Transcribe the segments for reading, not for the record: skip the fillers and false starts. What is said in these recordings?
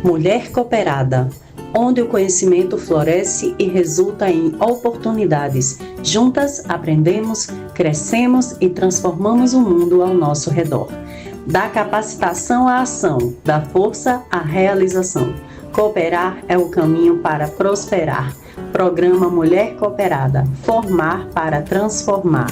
Mulher Cooperada, onde o conhecimento floresce e resulta em oportunidades. Juntas aprendemos, crescemos e transformamos o mundo ao nosso redor. Da capacitação à ação, da força à realização. Cooperar é o caminho para prosperar. Programa Mulher Cooperada. Formar para transformar.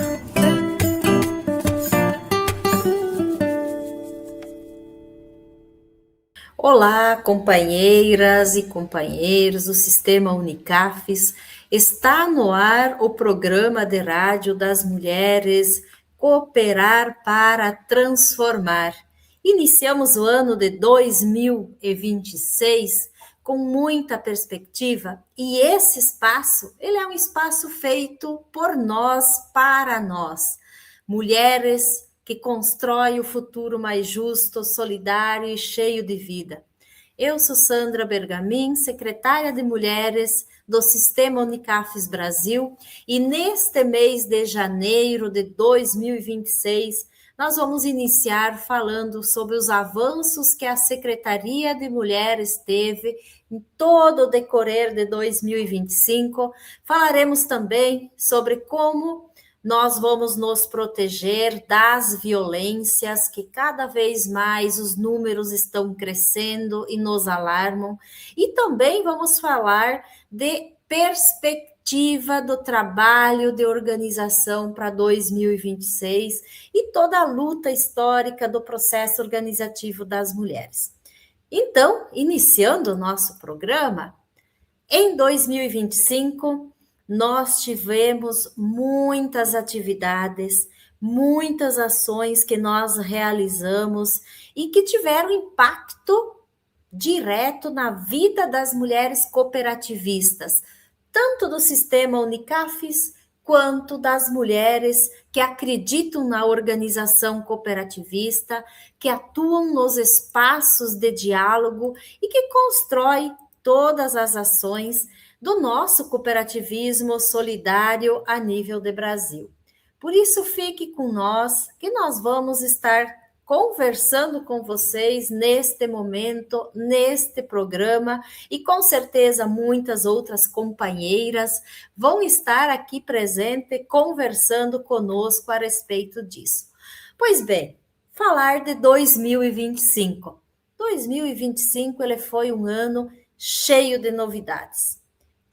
Olá, companheiras e companheiros do Sistema Unicafes. Está no ar o programa de rádio das mulheres Cooperar para Transformar. Iniciamos o ano de 2026 com muita perspectiva e esse espaço, ele é um espaço feito por nós, para nós. Mulheres que constrói o futuro mais justo, solidário e cheio de vida. Eu sou Sandra Bergamin, secretária de Mulheres do Sistema Unicafes Brasil, e neste mês de janeiro de 2026, nós vamos iniciar falando sobre os avanços que a Secretaria de Mulheres teve em todo o decorrer de 2025. Falaremos também sobre como nós vamos nos proteger das violências, que cada vez mais os números estão crescendo e nos alarmam. E também vamos falar de perspectiva do trabalho de organização para 2026 e toda a luta histórica do processo organizativo das mulheres. Então, iniciando o nosso programa, em 2025, nós tivemos muitas atividades, muitas ações que nós realizamos e que tiveram impacto direto na vida das mulheres cooperativistas, tanto do sistema Unicafes quanto das mulheres que acreditam na organização cooperativista, que atuam nos espaços de diálogo e que constroem todas as ações do nosso cooperativismo solidário a nível de Brasil. Por isso, fique com nós, que nós vamos estar conversando com vocês neste momento, neste programa, e com certeza muitas outras companheiras vão estar aqui presentes, conversando conosco a respeito disso. Pois bem, falar de 2025. 2025 ele foi um ano cheio de novidades.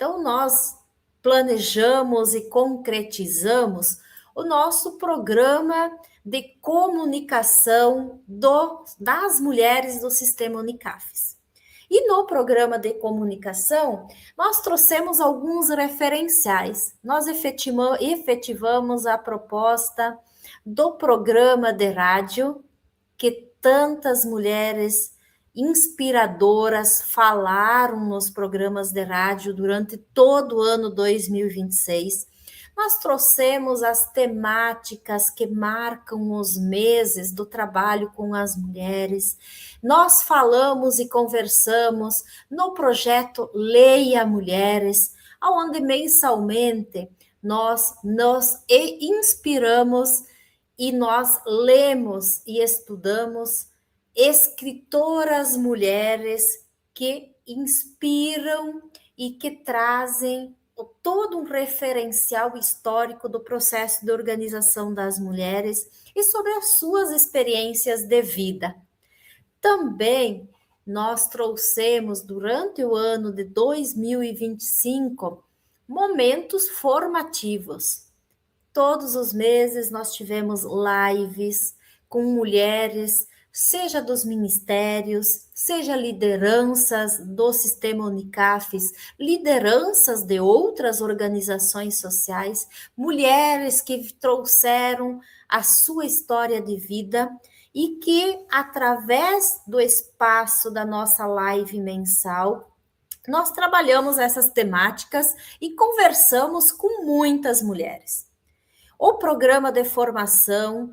Então, nós planejamos e concretizamos o nosso programa de comunicação das mulheres do Sistema Unicafes. E no programa de comunicação, nós trouxemos alguns referenciais. Nós efetivamos a proposta do programa de rádio, que tantas mulheres inspiradoras falaram nos programas de rádio durante todo o ano 2026. Nós trouxemos as temáticas que marcam os meses do trabalho com as mulheres. Nós falamos e conversamos no projeto Leia Mulheres, onde mensalmente nós nos inspiramos e nós lemos e estudamos escritoras mulheres que inspiram e que trazem todo um referencial histórico do processo de organização das mulheres e sobre as suas experiências de vida. Também nós trouxemos durante o ano de 2025 momentos formativos. Todos os meses nós tivemos lives com mulheres, seja dos ministérios, seja lideranças do Sistema Unicafes, lideranças de outras organizações sociais, mulheres que trouxeram a sua história de vida e que, através do espaço da nossa live mensal, nós trabalhamos essas temáticas e conversamos com muitas mulheres. O programa de formação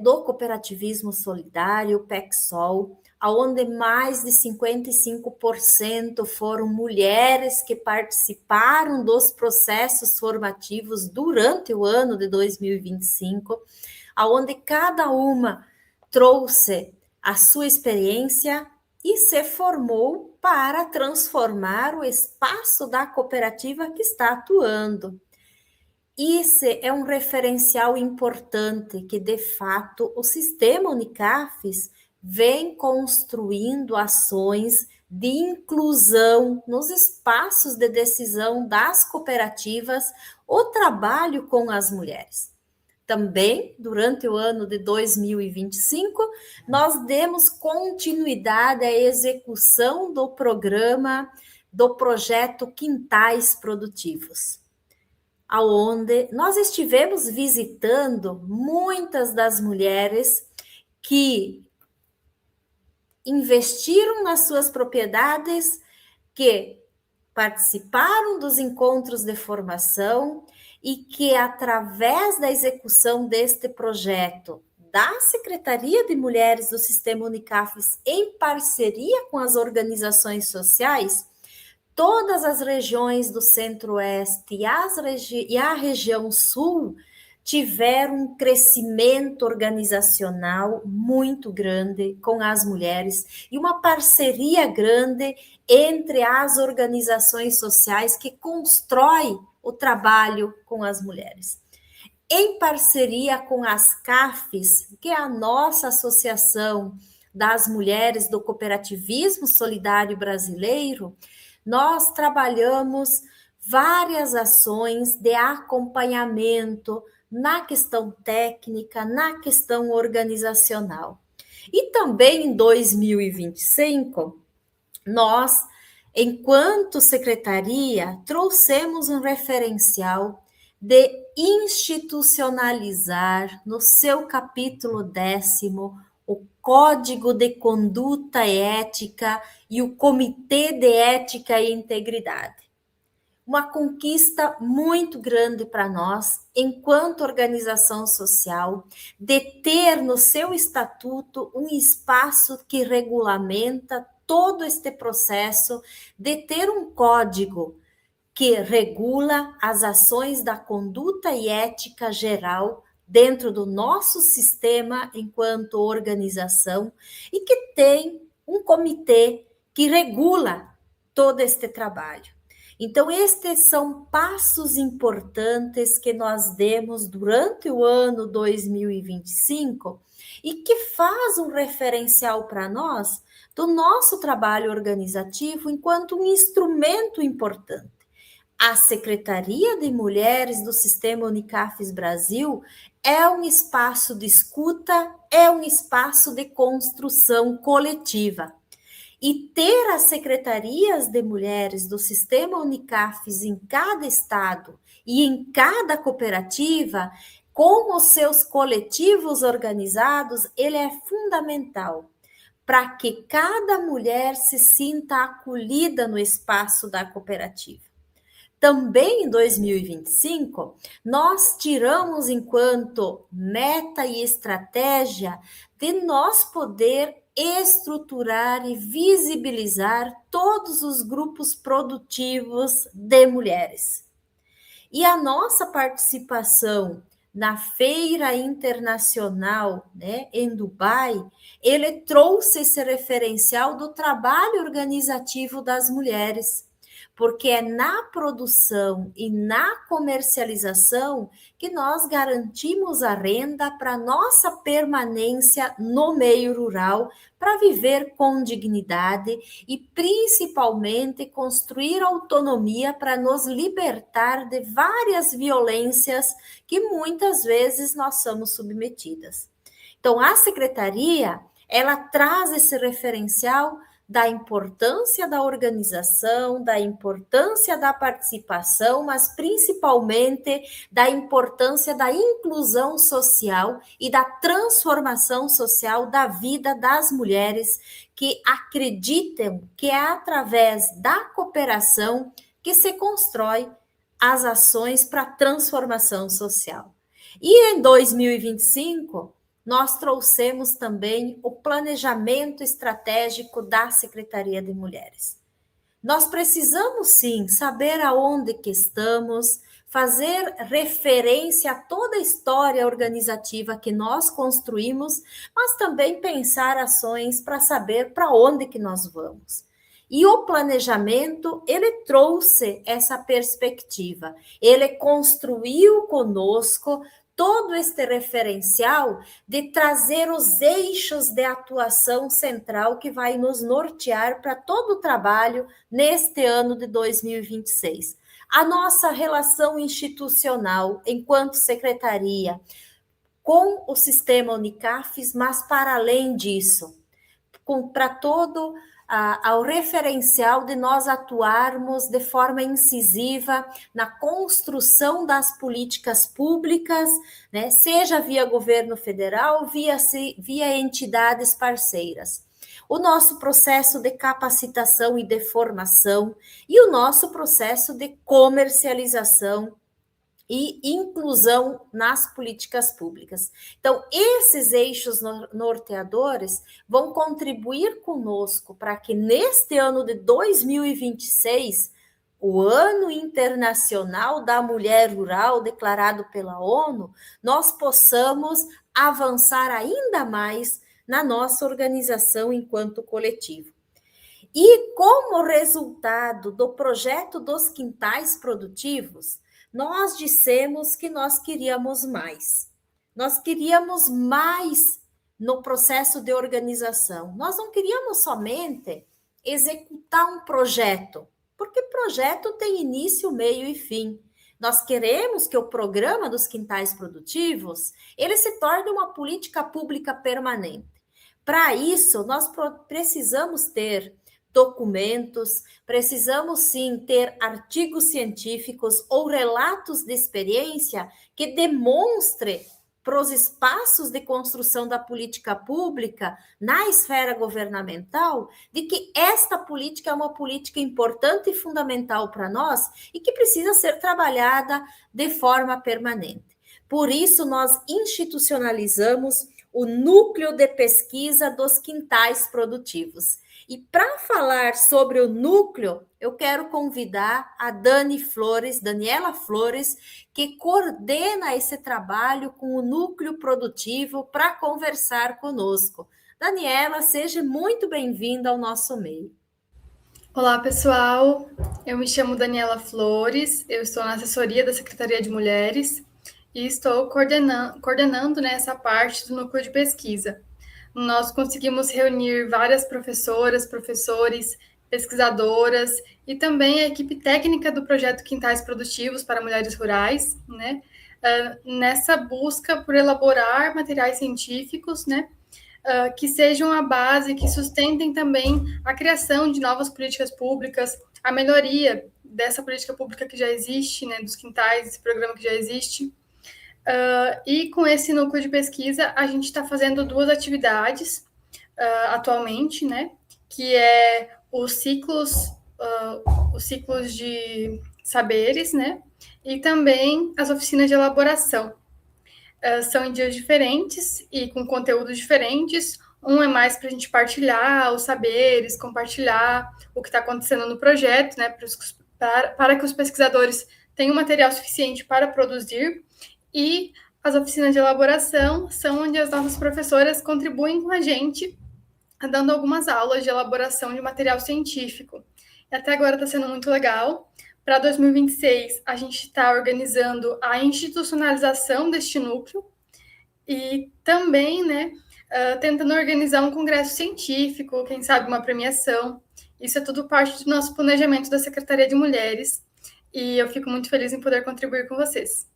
do cooperativismo solidário, o PECSOL, onde mais de 55% foram mulheres que participaram dos processos formativos durante o ano de 2025, onde cada uma trouxe a sua experiência e se formou para transformar o espaço da cooperativa que está atuando. Isso é um referencial importante que, de fato, o sistema Unicafes vem construindo ações de inclusão nos espaços de decisão das cooperativas, o trabalho com as mulheres. Também, durante o ano de 2025, nós demos continuidade à execução do programa do projeto Quintais Produtivos, aonde nós estivemos visitando muitas das mulheres que investiram nas suas propriedades, que participaram dos encontros de formação e que, através da execução deste projeto da Secretaria de Mulheres do Sistema Unicafes, em parceria com as organizações sociais, todas as regiões do Centro-Oeste e a região Sul tiveram um crescimento organizacional muito grande com as mulheres e uma parceria grande entre as organizações sociais que constroem o trabalho com as mulheres. Em parceria com as CAFES, que é a nossa associação das mulheres do cooperativismo solidário brasileiro, nós trabalhamos várias ações de acompanhamento na questão técnica, na questão organizacional. E também em 2025, nós, enquanto secretaria, trouxemos um referencial de institucionalizar no seu capítulo 10º o Código de Conduta e Ética e o Comitê de Ética e Integridade. Uma conquista muito grande para nós, enquanto organização social, de ter no seu estatuto um espaço que regulamenta todo este processo, de ter um código que regula as ações da conduta e ética geral dentro do nosso sistema enquanto organização e que tem um comitê que regula todo este trabalho. Então, estes são passos importantes que nós demos durante o ano 2025 e que faz um referencial para nós do nosso trabalho organizativo enquanto um instrumento importante. A Secretaria de Mulheres do Sistema Unicafes Brasil é um espaço de escuta, é um espaço de construção coletiva. E ter as secretarias de mulheres do Sistema Unicafes em cada estado e em cada cooperativa, com os seus coletivos organizados, ele é fundamental para que cada mulher se sinta acolhida no espaço da cooperativa. Também em 2025, nós tiramos enquanto meta e estratégia de nós poder estruturar e visibilizar todos os grupos produtivos de mulheres. E a nossa participação na Feira Internacional, em Dubai, ele trouxe esse referencial do trabalho organizativo das mulheres, porque é na produção e na comercialização que nós garantimos a renda para nossa permanência no meio rural, para viver com dignidade e, principalmente, construir autonomia para nos libertar de várias violências que muitas vezes nós somos submetidas. Então, a secretaria, ela traz esse referencial da importância da organização, da importância da participação, mas principalmente da importância da inclusão social e da transformação social da vida das mulheres que acreditam que é através da cooperação que se constrói as ações para a transformação social. E em 2025, nós trouxemos também o planejamento estratégico da Secretaria de Mulheres. Nós precisamos, sim, saber aonde que estamos, fazer referência a toda a história organizativa que nós construímos, mas também pensar ações para saber para onde que nós vamos. E o planejamento, ele trouxe essa perspectiva, ele construiu conosco todo este referencial de trazer os eixos de atuação central que vai nos nortear para todo o trabalho neste ano de 2026. A nossa relação institucional, enquanto secretaria, com o sistema Unicafes, mas para além disso, para todo ao referencial de nós atuarmos de forma incisiva na construção das políticas públicas, né, seja via governo federal, via entidades parceiras. O nosso processo de capacitação e de formação e o nosso processo de comercialização e inclusão nas políticas públicas. Então, esses eixos norteadores vão contribuir conosco para que neste ano de 2026, o Ano Internacional da Mulher Rural, declarado pela ONU, nós possamos avançar ainda mais na nossa organização enquanto coletivo. E como resultado do projeto dos quintais produtivos, nós dissemos que nós queríamos mais. Nós queríamos mais no processo de organização. Nós não queríamos somente executar um projeto, porque projeto tem início, meio e fim. Nós queremos que o programa dos quintais produtivos, ele se torne uma política pública permanente. Para isso, nós precisamos ter documentos, precisamos sim ter artigos científicos ou relatos de experiência que demonstre para os espaços de construção da política pública na esfera governamental de que esta política é uma política importante e fundamental para nós e que precisa ser trabalhada de forma permanente. Por isso, nós institucionalizamos o Núcleo de Pesquisa dos Quintais Produtivos. E para falar sobre o núcleo, eu quero convidar a Daniela Flores, que coordena esse trabalho com o núcleo produtivo, para conversar conosco. Daniela, seja muito bem-vinda ao nosso meio. Olá, pessoal. Eu me chamo Daniela Flores, eu estou na assessoria da Secretaria de Mulheres e estou coordenando essa parte do núcleo de pesquisa. Nós conseguimos reunir várias professoras, professores, pesquisadoras e também a equipe técnica do projeto Quintais Produtivos para Mulheres Rurais, né? Nessa busca por elaborar materiais científicos, né? Que sejam a base, que sustentem também a criação de novas políticas públicas, a melhoria dessa política pública que já existe, né? Dos quintais, desse programa que já existe. E com esse núcleo de pesquisa, a gente está fazendo duas atividades atualmente, né? Que é os ciclos de saberes, né? E também as oficinas de elaboração. São em dias diferentes e com conteúdos diferentes. Um é mais para a gente partilhar os saberes, compartilhar o que está acontecendo no projeto, né? Para que os pesquisadores tenham material suficiente para produzir. E as oficinas de elaboração são onde as nossas professoras contribuem com a gente, dando algumas aulas de elaboração de material científico. E até agora está sendo muito legal. Para 2026, a gente está organizando a institucionalização deste núcleo e também, né, tentando organizar um congresso científico, quem sabe uma premiação. Isso é tudo parte do nosso planejamento da Secretaria de Mulheres e eu fico muito feliz em poder contribuir com vocês.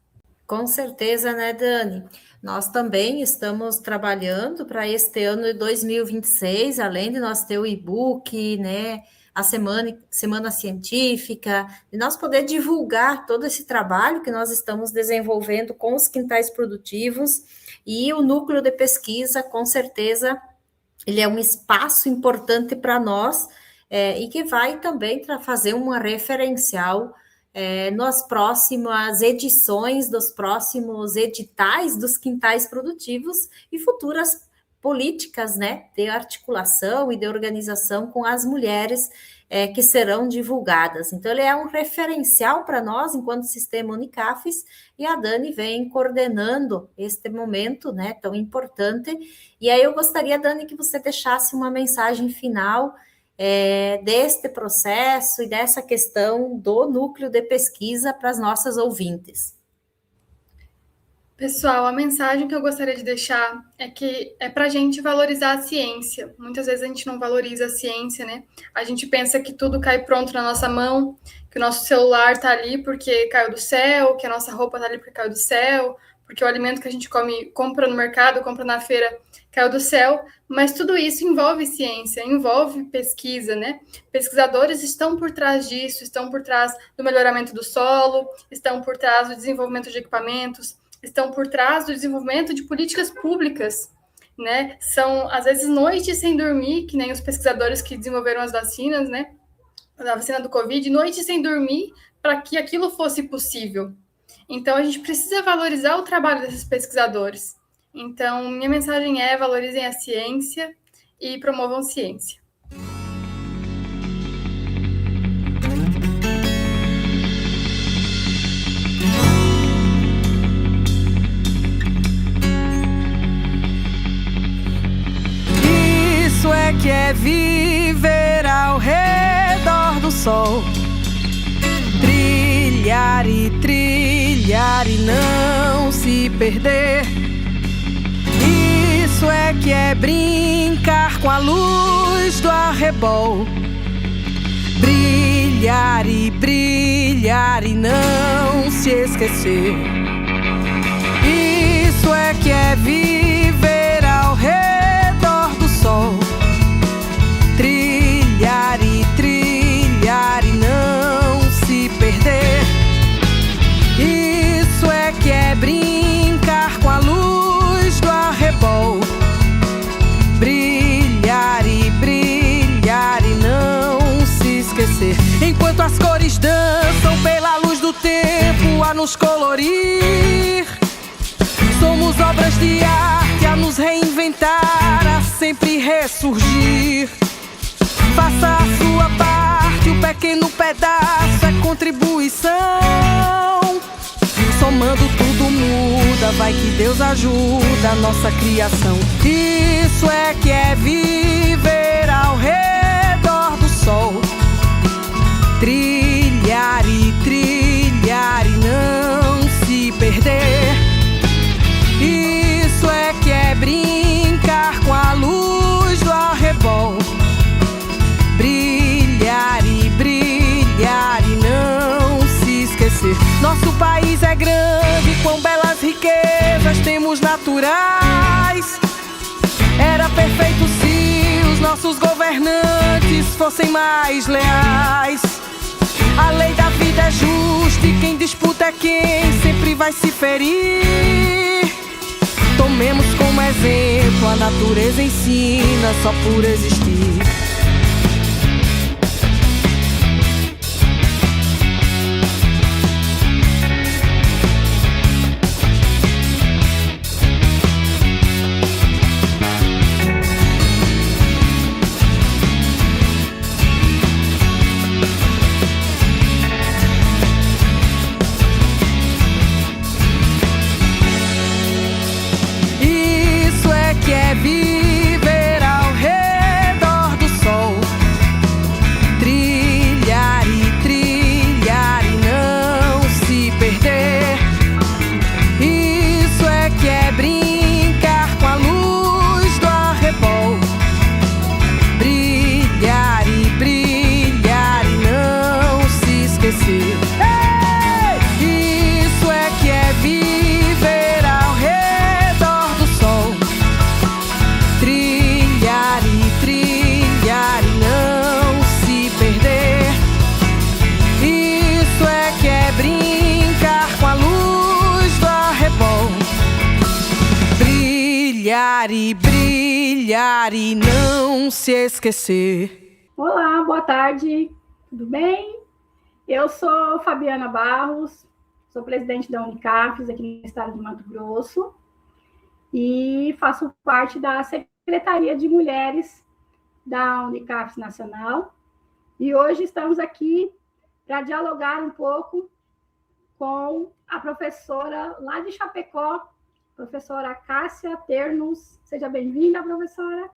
Com certeza, né, Dani? Nós também estamos trabalhando para este ano de 2026, além de nós ter o e-book, né, a semana científica, de nós poder divulgar todo esse trabalho que nós estamos desenvolvendo com os quintais produtivos e o núcleo de pesquisa, com certeza, ele é um espaço importante para nós e que vai também fazer uma referencial nas próximas edições dos próximos editais dos quintais produtivos e futuras políticas, né, de articulação e de organização com as mulheres que serão divulgadas. Então, ele é um referencial para nós, enquanto sistema Unicafes, e a Dani vem coordenando este momento, né, tão importante. E aí eu gostaria, Dani, que você deixasse uma mensagem final deste processo e dessa questão do núcleo de pesquisa para as nossas ouvintes. Pessoal, a mensagem que eu gostaria de deixar é que é para a gente valorizar a ciência. Muitas vezes a gente não valoriza a ciência, né? A gente pensa que tudo cai pronto na nossa mão, que o nosso celular está ali porque caiu do céu, que a nossa roupa está ali porque caiu do céu, porque o alimento que a gente compra no mercado, compra na feira, caiu do céu. Mas tudo isso envolve ciência, envolve pesquisa, né? Pesquisadores estão por trás disso, estão por trás do melhoramento do solo, estão por trás do desenvolvimento de equipamentos, estão por trás do desenvolvimento de políticas públicas, né? São, às vezes, noites sem dormir, que nem os pesquisadores que desenvolveram as vacinas, né? A vacina do Covid, noites sem dormir para que aquilo fosse possível. Então, a gente precisa valorizar o trabalho desses pesquisadores. Então, minha mensagem é: valorizem a ciência e promovam ciência. Que é viver ao redor do sol, trilhar e não se perder. Isso é que é brincar com a luz do arrebol, brilhar e não se esquecer. Isso é que é viver ao redor do sol, trilhar e não se perder. Isso é que é brincar com a luz do arrebol, brilhar e não se esquecer. Enquanto as cores dançam pela luz do tempo a nos colorir, somos obras de arte a nos reinventar, a sempre ressurgir. Faça a sua parte, o pequeno pedaço é contribuição. Somando tudo muda, vai que Deus ajuda a nossa criação. Isso é que é viver ao redor do sol, trilhar e não se perder. Isso é que é brincar com a luz do arrebol, brilhar e não se esquecer. Nosso país é grande, quão belas riquezas temos naturais. Era perfeito se os nossos governantes fossem mais leais. A lei da vida é justa e quem disputa é quem sempre vai se ferir. Tomemos como exemplo, a natureza ensina só por existir. Viver ao redor do sol, trilhar e não se perder. Isso é que é brincar com a luz do arrebol, brilhar e não se esquecer. Isso é que é viver ao redor do sol, trilhar e não se perder. Isso é que é brincar com a luz do arrebol, brilhar e não se esquecer. Olá, boa tarde, tudo bem? Eu sou Fabiana Barros, sou presidente da Unicafes aqui no estado de Mato Grosso e faço parte da CPI Secretaria de Mulheres da Unicaf Nacional. E hoje estamos aqui para dialogar um pouco com a professora lá de Chapecó, professora Cássia Ternos. Seja bem-vinda, professora.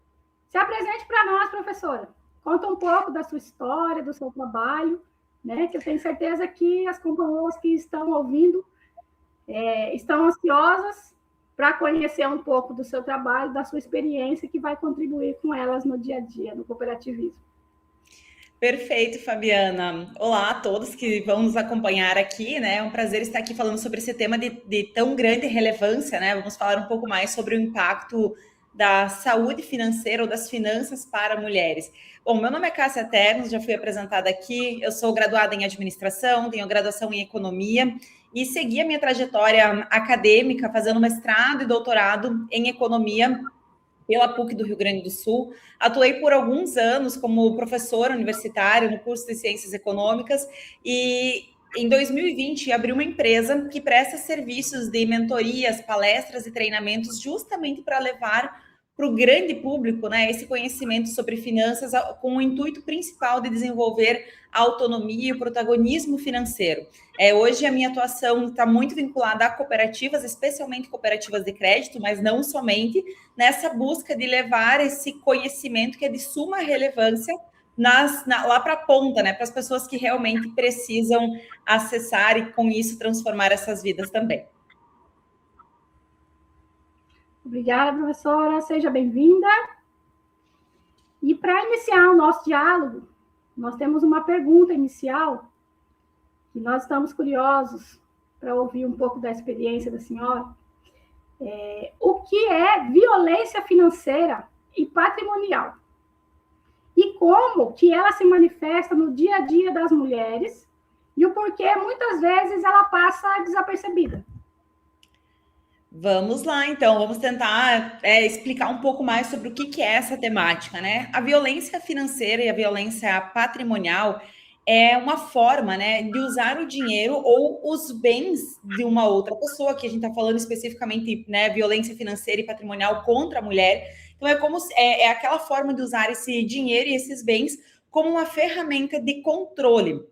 Se apresente para nós, professora. Conta um pouco da sua história, do seu trabalho, né? Que eu tenho certeza que as companheiras que estão ouvindo estão ansiosas para conhecer um pouco do seu trabalho, da sua experiência, que vai contribuir com elas no dia a dia, no cooperativismo. Perfeito, Fabiana. Olá a todos que vão nos acompanhar aqui, né? É um prazer estar aqui falando sobre esse tema de tão grande relevância, né? Vamos falar um pouco mais sobre o impacto da saúde financeira ou das finanças para mulheres. Bom, meu nome é Cássia Ternos, já fui apresentada aqui, eu sou graduada em administração, tenho graduação em economia e segui a minha trajetória acadêmica fazendo mestrado e doutorado em economia pela PUC do Rio Grande do Sul. Atuei por alguns anos como professora universitária no curso de Ciências Econômicas e em 2020 abri uma empresa que presta serviços de mentorias, palestras e treinamentos justamente para levar para o grande público, né, esse conhecimento sobre finanças com o intuito principal de desenvolver a autonomia e o protagonismo financeiro. Hoje a minha atuação está muito vinculada a cooperativas, especialmente cooperativas de crédito, mas não somente, nessa busca de levar esse conhecimento que é de suma relevância lá para a ponta, né, para as pessoas que realmente precisam acessar e com isso transformar essas vidas também. Obrigada, professora. Seja bem-vinda. E para iniciar o nosso diálogo, nós temos uma pergunta inicial, que nós estamos curiosos para ouvir um pouco da experiência da senhora. O que é violência financeira e patrimonial? E como que ela se manifesta no dia a dia das mulheres e o porquê, muitas vezes, ela passa desapercebida? Vamos lá, então, vamos tentar explicar um pouco mais sobre o que é essa temática, né? A violência financeira e a violência patrimonial é uma forma, né, de usar o dinheiro ou os bens de uma outra pessoa, que a gente está falando especificamente, né, violência financeira e patrimonial contra a mulher. Então, é aquela forma de usar esse dinheiro e esses bens como uma ferramenta de controle.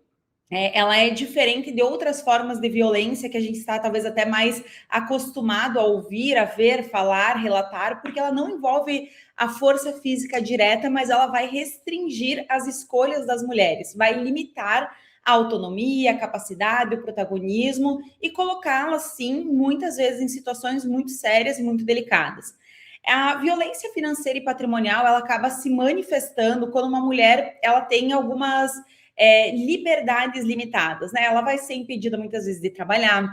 Ela é diferente de outras formas de violência que a gente está talvez até mais acostumado a ouvir, a ver, falar, relatar, porque ela não envolve a força física direta, mas ela vai restringir as escolhas das mulheres, vai limitar a autonomia, a capacidade, o protagonismo e colocá-las, sim, muitas vezes em situações muito sérias e muito delicadas. A violência financeira e patrimonial, ela acaba se manifestando quando uma mulher ela tem algumas liberdades limitadas, né? Ela vai ser impedida muitas vezes de trabalhar,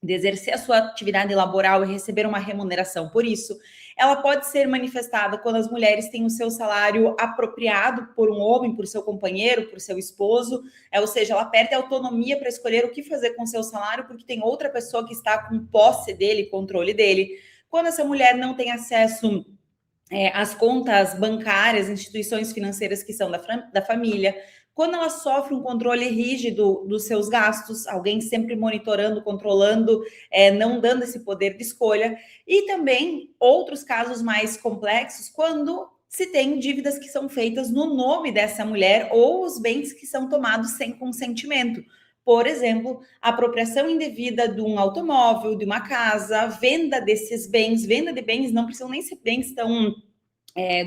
de exercer a sua atividade laboral e receber uma remuneração por isso. Ela pode ser manifestada quando as mulheres têm o seu salário apropriado por um homem, por seu companheiro, por seu esposo, ou seja, ela perde a autonomia para escolher o que fazer com o seu salário porque tem outra pessoa que está com posse dele, controle dele. Quando essa mulher não tem acesso às contas bancárias, instituições financeiras que são da família, quando ela sofre um controle rígido dos seus gastos, alguém sempre monitorando, controlando, não dando esse poder de escolha, e também outros casos mais complexos, quando se tem dívidas que são feitas no nome dessa mulher ou os bens que são tomados sem consentimento. Por exemplo, a apropriação indevida de um automóvel, de uma casa, venda desses bens, venda de bens, não precisam nem ser bens tão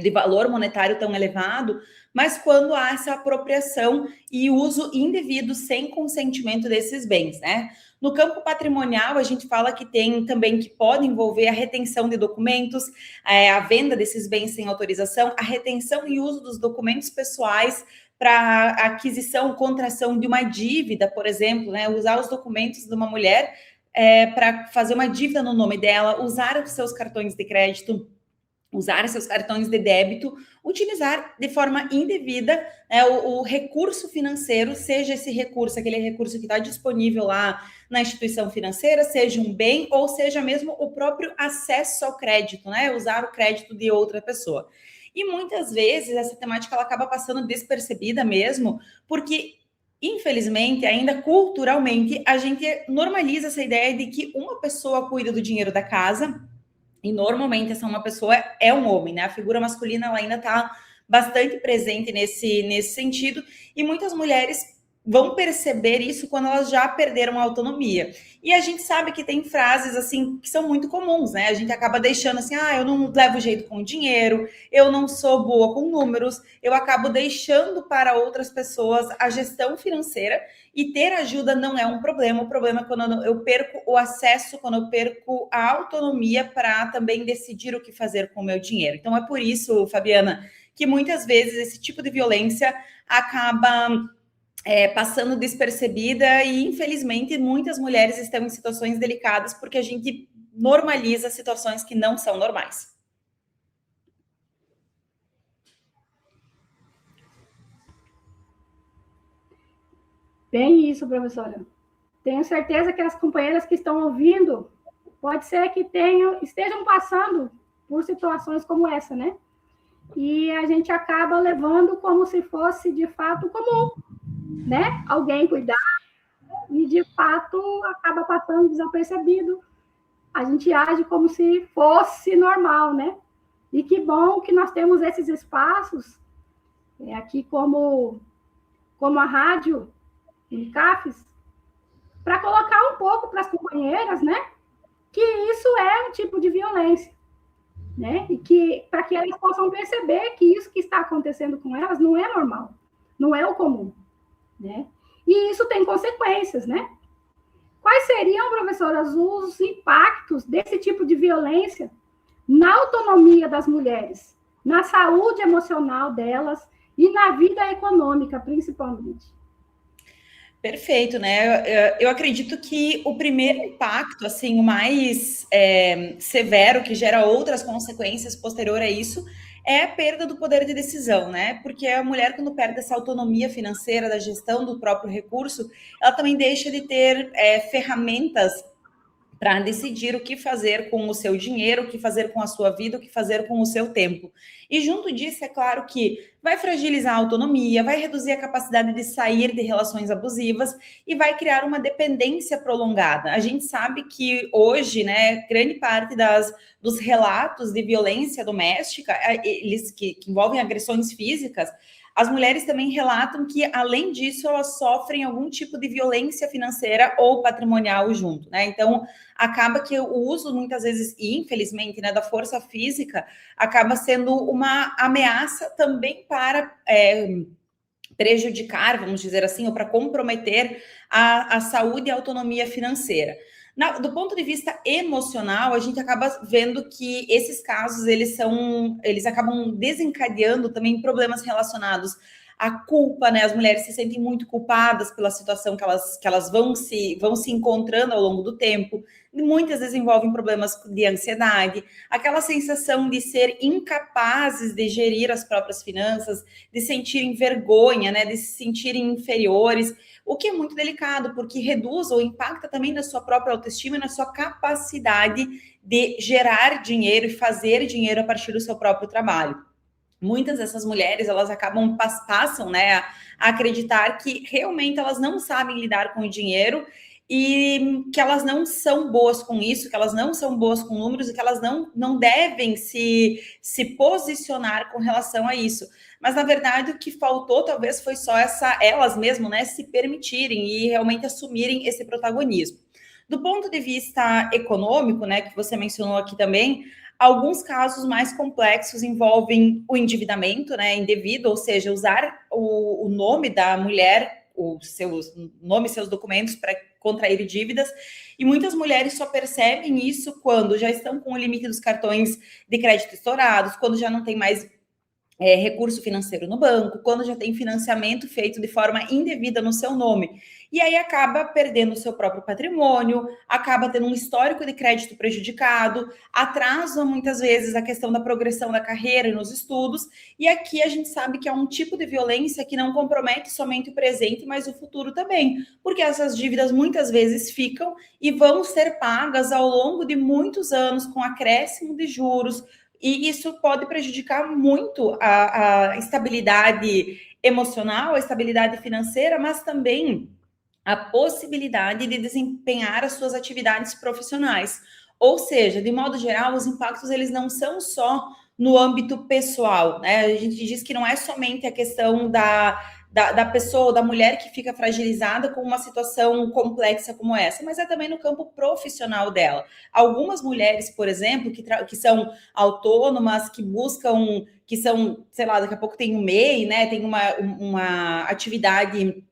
de valor monetário tão elevado, mas quando há essa apropriação e uso indevido sem consentimento desses bens, né? No campo patrimonial, a gente fala que tem também que pode envolver a retenção de documentos, a venda desses bens sem autorização, a retenção e uso dos documentos pessoais para aquisição, contração de uma dívida, por exemplo, né? Usar os documentos de uma mulher para fazer uma dívida no nome dela, usar os seus cartões de crédito, usar seus cartões de débito, utilizar de forma indevida o recurso financeiro, seja esse recurso, aquele recurso que está disponível lá na instituição financeira, seja um bem ou seja mesmo o próprio acesso ao crédito, né? Usar o crédito de outra pessoa. E muitas vezes essa temática ela acaba passando despercebida mesmo, porque infelizmente, ainda culturalmente, a gente normaliza essa ideia de que uma pessoa cuida do dinheiro da casa E normalmente essa uma pessoa é um homem, né? A figura masculina ela ainda está bastante presente nesse sentido, e muitas mulheres vão perceber isso quando elas já perderam a autonomia. E a gente sabe que tem frases assim que são muito comuns, né? A gente acaba deixando assim, eu não levo jeito com dinheiro, eu não sou boa com números, eu acabo deixando para outras pessoas a gestão financeira, e ter ajuda não é um problema. O problema é quando eu perco o acesso, quando eu perco a autonomia para também decidir o que fazer com o meu dinheiro. Então é por isso, Fabiana, que muitas vezes esse tipo de violência acaba passando despercebida, e infelizmente muitas mulheres estão em situações delicadas porque a gente normaliza situações que não são normais. Bem isso, professora. Tenho certeza que as companheiras que estão ouvindo, pode ser que estejam passando por situações como essa, né? E a gente acaba levando como se fosse, de fato, comum, né? Alguém cuidar, e, de fato, acaba passando desapercebido. A gente age como se fosse normal, né? E que bom que nós temos esses espaços, aqui como a rádio, CAFES, para colocar um pouco para as companheiras, né? Que isso é um tipo de violência, né? E que para que elas possam perceber que isso que está acontecendo com elas não é normal, não é o comum, né? E isso tem consequências, né? Quais seriam, professoras, os impactos desse tipo de violência na autonomia das mulheres, na saúde emocional delas e na vida econômica, principalmente? Perfeito, né? Eu acredito que o primeiro impacto, assim, o mais severo, que gera outras consequências posterior a isso, é a perda do poder de decisão, né? Porque a mulher, quando perde essa autonomia financeira da gestão do próprio recurso, ela também deixa de ter ferramentas para decidir o que fazer com o seu dinheiro, o que fazer com a sua vida, o que fazer com o seu tempo. E junto disso, é claro que vai fragilizar a autonomia, vai reduzir a capacidade de sair de relações abusivas e vai criar uma dependência prolongada. A gente sabe que hoje, né, grande parte dos relatos de violência doméstica, eles que envolvem agressões físicas, as mulheres também relatam que, além disso, elas sofrem algum tipo de violência financeira ou patrimonial junto, né? Então, acaba que o uso, muitas vezes, e infelizmente, né, da força física, acaba sendo uma ameaça também para prejudicar, vamos dizer assim, ou para comprometer a saúde e a autonomia financeira. Do ponto de vista emocional, a gente acaba vendo que esses casos, eles acabam desencadeando também problemas relacionados à culpa, né? As mulheres se sentem muito culpadas pela situação que elas vão se encontrando ao longo do tempo. Muitas vezes envolvem problemas de ansiedade, aquela sensação de ser incapazes de gerir as próprias finanças, de sentirem vergonha, né? De se sentirem inferiores, o que é muito delicado, porque reduz ou impacta também na sua própria autoestima e na sua capacidade de gerar dinheiro e fazer dinheiro a partir do seu próprio trabalho. Muitas dessas mulheres, elas passam, né, a acreditar que realmente elas não sabem lidar com o dinheiro e que elas não são boas com isso, que elas não são boas com números e que elas não devem se posicionar com relação a isso. Mas, na verdade, o que faltou talvez foi só elas mesmas, né, se permitirem e realmente assumirem esse protagonismo. Do ponto de vista econômico, né, que você mencionou aqui também, alguns casos mais complexos envolvem o endividamento, né, indevido, ou seja, usar o nome da mulher, o seu nome e seus documentos para contrair dívidas, e muitas mulheres só percebem isso quando já estão com o limite dos cartões de crédito estourados, quando já não tem mais recurso financeiro no banco, quando já tem financiamento feito de forma indevida no seu nome. E aí acaba perdendo o seu próprio patrimônio, acaba tendo um histórico de crédito prejudicado, atrasa muitas vezes a questão da progressão da carreira e nos estudos, e aqui a gente sabe que é um tipo de violência que não compromete somente o presente, mas o futuro também, porque essas dívidas muitas vezes ficam e vão ser pagas ao longo de muitos anos com acréscimo de juros, e isso pode prejudicar muito a estabilidade emocional, a estabilidade financeira, mas também a possibilidade de desempenhar as suas atividades profissionais. Ou seja, de modo geral, os impactos eles não são só no âmbito pessoal, né? A gente diz que não é somente a questão da pessoa, da mulher que fica fragilizada com uma situação complexa como essa, mas é também no campo profissional dela. Algumas mulheres, por exemplo, que são autônomas, que buscam, que são, sei lá, daqui a pouco tem um MEI, né? Tem uma atividade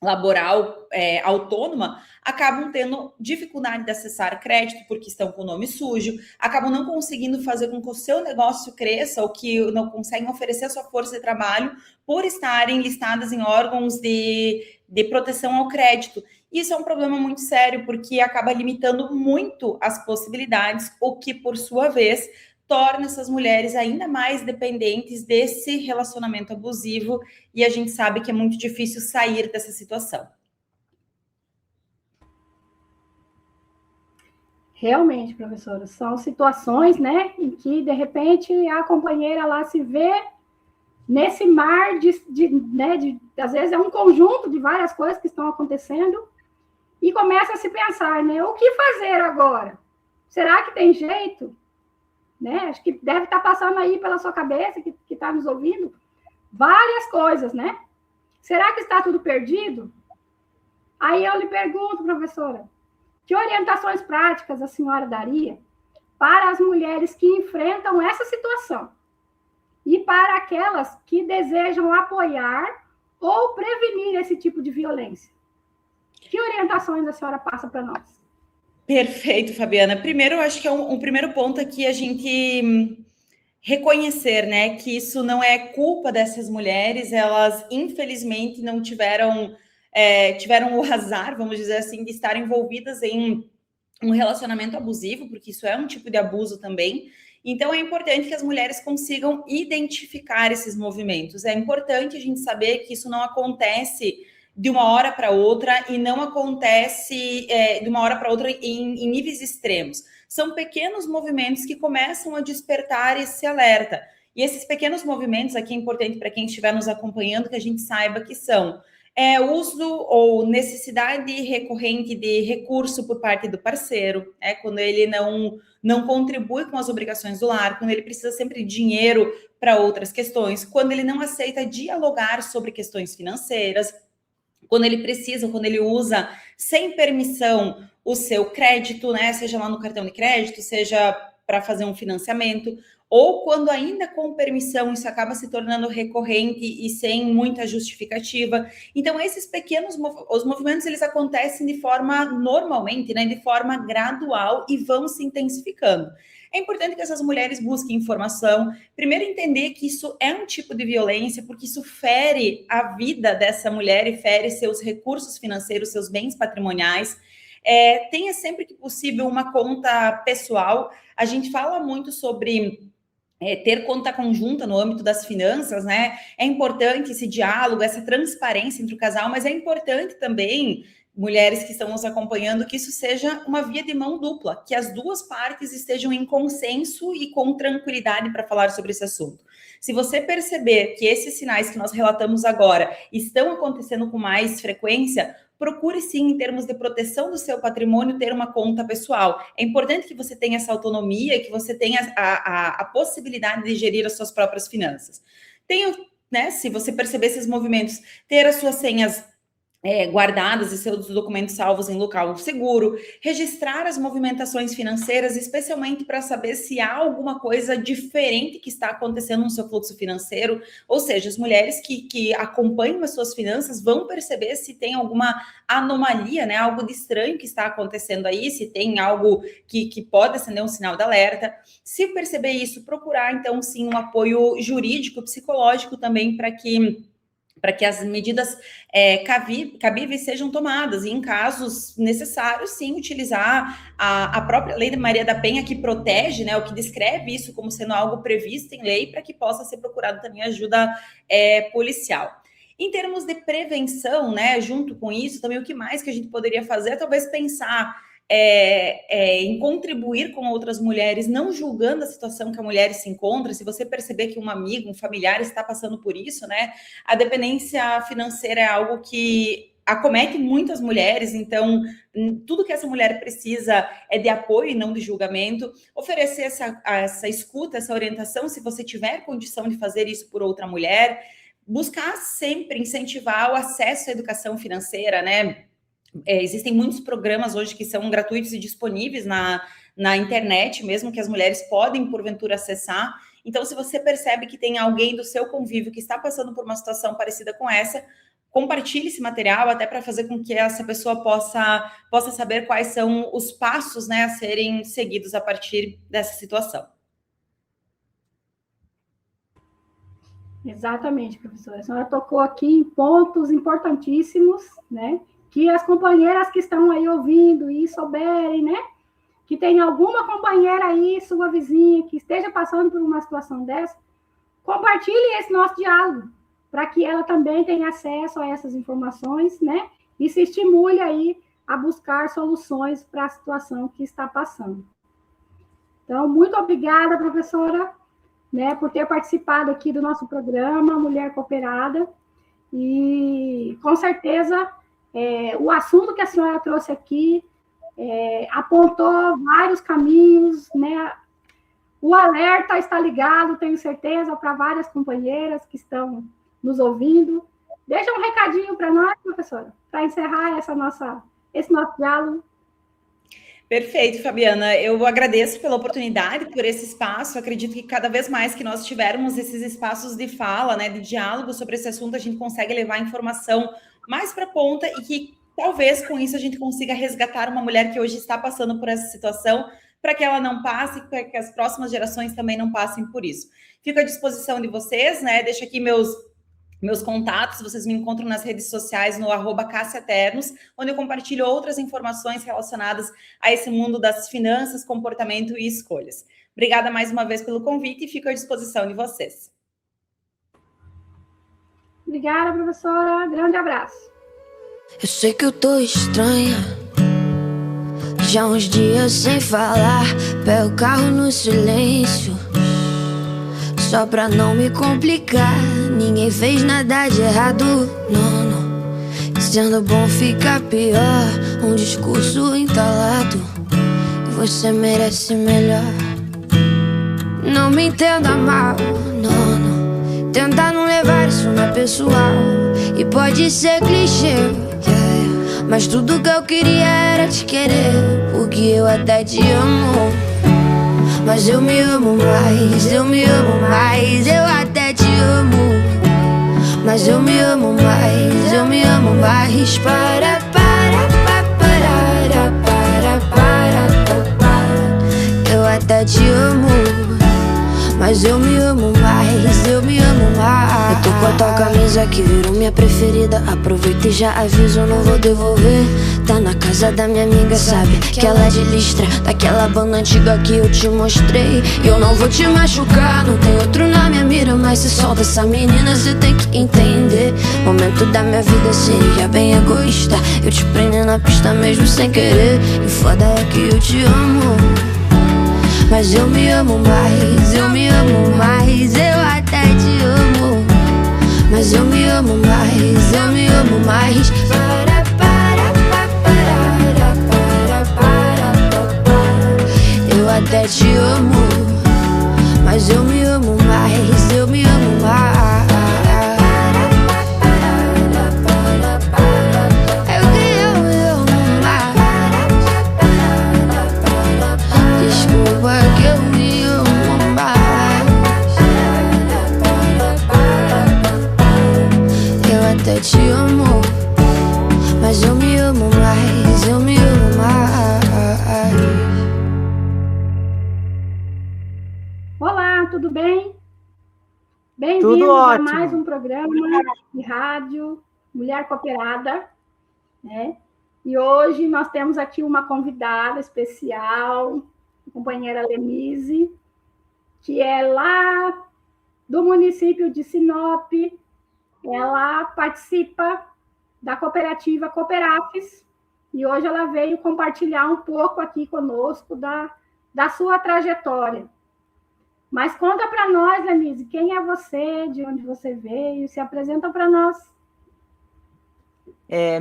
laboral autônoma, acabam tendo dificuldade de acessar crédito porque estão com o nome sujo, acabam não conseguindo fazer com que o seu negócio cresça ou que não conseguem oferecer a sua força de trabalho por estarem listadas em órgãos de proteção ao crédito. Isso é um problema muito sério porque acaba limitando muito as possibilidades, o que, por sua vez, torna essas mulheres ainda mais dependentes desse relacionamento abusivo, e a gente sabe que é muito difícil sair dessa situação. Realmente, professora, são situações, né, em que, de repente, a companheira lá se vê nesse mar às vezes é um conjunto de várias coisas que estão acontecendo, e começa a se pensar, né, o que fazer agora? Será que tem jeito? Né? Acho que deve estar passando aí pela sua cabeça, que está nos ouvindo, várias coisas, né? Será que está tudo perdido? Aí eu lhe pergunto, professora, que orientações práticas a senhora daria para as mulheres que enfrentam essa situação e para aquelas que desejam apoiar ou prevenir esse tipo de violência? Que orientações a senhora passa para nós? Perfeito, Fabiana. Primeiro, eu acho que é um primeiro ponto aqui a gente reconhecer, né, que isso não é culpa dessas mulheres, elas infelizmente não tiveram o azar, vamos dizer assim, de estar envolvidas em um relacionamento abusivo, porque isso é um tipo de abuso também. Então, é importante que as mulheres consigam identificar esses movimentos. É importante a gente saber que isso não acontece de uma hora para outra e não acontece de uma hora para outra em níveis extremos. São pequenos movimentos que começam a despertar esse alerta. E esses pequenos movimentos aqui é importante para quem estiver nos acompanhando que a gente saiba que são uso ou necessidade recorrente de recurso por parte do parceiro, quando ele não contribui com as obrigações do lar, quando ele precisa sempre de dinheiro para outras questões, quando ele não aceita dialogar sobre questões financeiras, quando ele usa sem permissão o seu crédito, né? Seja lá no cartão de crédito, seja para fazer um financiamento, ou quando ainda com permissão isso acaba se tornando recorrente e sem muita justificativa. Então, esses pequenos os movimentos, eles acontecem de forma normalmente, né? De forma gradual e vão se intensificando. É importante que essas mulheres busquem informação, primeiro entender que isso é um tipo de violência, porque isso fere a vida dessa mulher e fere seus recursos financeiros, seus bens patrimoniais. Tenha sempre que possível uma conta pessoal. A gente fala muito sobre ter conta conjunta no âmbito das finanças, né? É importante esse diálogo, essa transparência entre o casal, mas é importante também, mulheres que estão nos acompanhando, que isso seja uma via de mão dupla, que as duas partes estejam em consenso e com tranquilidade para falar sobre esse assunto. Se você perceber que esses sinais que nós relatamos agora estão acontecendo com mais frequência, procure sim, em termos de proteção do seu patrimônio, ter uma conta pessoal. É importante que você tenha essa autonomia, que você tenha a possibilidade de gerir as suas próprias finanças. Se você perceber esses movimentos, ter as suas senhas guardadas e seus documentos salvos em local seguro, registrar as movimentações financeiras, especialmente para saber se há alguma coisa diferente que está acontecendo no seu fluxo financeiro, ou seja, as mulheres que acompanham as suas finanças vão perceber se tem alguma anomalia, né, algo de estranho que está acontecendo aí, se tem algo que pode acender um sinal de alerta. Se perceber isso, procurar então sim um apoio jurídico, psicológico também para que as medidas cabíveis sejam tomadas, e em casos necessários, sim, utilizar a própria Lei de Maria da Penha, que protege, né, o que descreve isso como sendo algo previsto em lei, para que possa ser procurado também ajuda policial. Em termos de prevenção, né, junto com isso, também o que mais que a gente poderia fazer é talvez pensar em contribuir com outras mulheres, não julgando a situação que a mulher se encontra. Se você perceber que um amigo, um familiar está passando por isso, né, a dependência financeira é algo que acomete muitas mulheres, então tudo que essa mulher precisa é de apoio e não de julgamento, oferecer essa escuta, essa orientação, se você tiver condição de fazer isso por outra mulher, buscar sempre incentivar o acesso à educação financeira, né? Existem muitos programas hoje que são gratuitos e disponíveis na internet, mesmo que as mulheres podem, porventura, acessar. Então, se você percebe que tem alguém do seu convívio que está passando por uma situação parecida com essa, compartilhe esse material até para fazer com que essa pessoa possa saber quais são os passos, né, a serem seguidos a partir dessa situação. Exatamente, professora. A senhora tocou aqui em pontos importantíssimos, né? Que as companheiras que estão aí ouvindo e souberem, né? Que tem alguma companheira aí, sua vizinha, que esteja passando por uma situação dessa, compartilhe esse nosso diálogo, para que ela também tenha acesso a essas informações, né? E se estimule aí a buscar soluções para a situação que está passando. Então, muito obrigada, professora, né, por ter participado aqui do nosso programa Mulher Cooperada. E, com certeza, o assunto que a senhora trouxe aqui apontou vários caminhos, né? O alerta está ligado, tenho certeza, para várias companheiras que estão nos ouvindo. Deixa um recadinho para nós, professora, para encerrar esse nosso diálogo. Perfeito, Fabiana. Eu agradeço pela oportunidade, por esse espaço. Acredito que cada vez mais que nós tivermos esses espaços de fala, né, de diálogo sobre esse assunto, a gente consegue levar a informação mais para a ponta e que talvez com isso a gente consiga resgatar uma mulher que hoje está passando por essa situação, para que ela não passe, para que as próximas gerações também não passem por isso. Fico à disposição de vocês, né? Deixo aqui meus contatos, vocês me encontram nas redes sociais no @CassiaTernos, onde eu compartilho outras informações relacionadas a esse mundo das finanças, comportamento e escolhas. Obrigada mais uma vez pelo convite e fico à disposição de vocês. Obrigada, professora. Grande abraço. Eu sei que eu tô estranha, já uns dias sem falar, pego o carro no silêncio, só pra não me complicar. Ninguém fez nada de errado, não. Sendo bom fica pior, um discurso entalado, você merece melhor. Não me entenda mal, não. Tenta não levar isso na pessoal, e pode ser clichê, mas tudo que eu queria era te querer, porque eu até te amo. Mas eu me amo mais, eu me amo mais, eu até te amo. Mas eu me amo mais, eu me amo mais. Para. Eu até te amo, mas eu me amo mais, eu me amo mais. Eu tô com a tua camisa que virou minha preferida. Aproveita e já aviso, eu não vou devolver. Tá na casa da minha amiga, sabe que ela é de Listra, daquela banda antiga que eu te mostrei. Eu não vou te machucar, não tem outro na minha mira, mas se solta essa menina, cê tem que entender. Momento da minha vida seria bem egoísta, eu te prender na pista mesmo sem querer. E foda é que eu te amo, mas eu me amo mais, eu me amo mais, eu até te amo. Mas eu me amo mais, eu me amo mais. Eu até te amo, mas eu me amo mais, eu me amo mais. Eu me amo mais. Desculpa que eu me amo mais. Eu até te amo, mas eu me amo mais, eu me amo mais. Olá, tudo bem? Bem-vindos a mais um programa de rádio Mulher Cooperada, né? E hoje nós temos aqui uma convidada especial, a companheira Lenise, que é lá do município de Sinop. Ela participa da cooperativa Cooperafes e hoje ela veio compartilhar um pouco aqui conosco da sua trajetória. Mas conta para nós, Lenise, quem é você, de onde você veio, se apresenta para nós.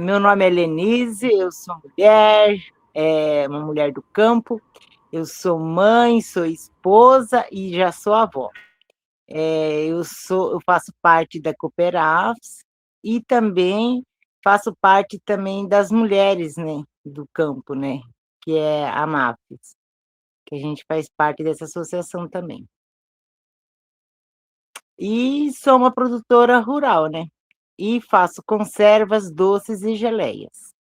Meu nome é Lenise, eu sou mulher, uma mulher do campo, eu sou mãe, sou esposa e já sou avó. Eu faço parte da Cooperafs e também faço parte também das mulheres, né, do campo, né, que é a MAFES, que a gente faz parte dessa associação também. E sou uma produtora rural, né, e faço conservas, doces e geleias.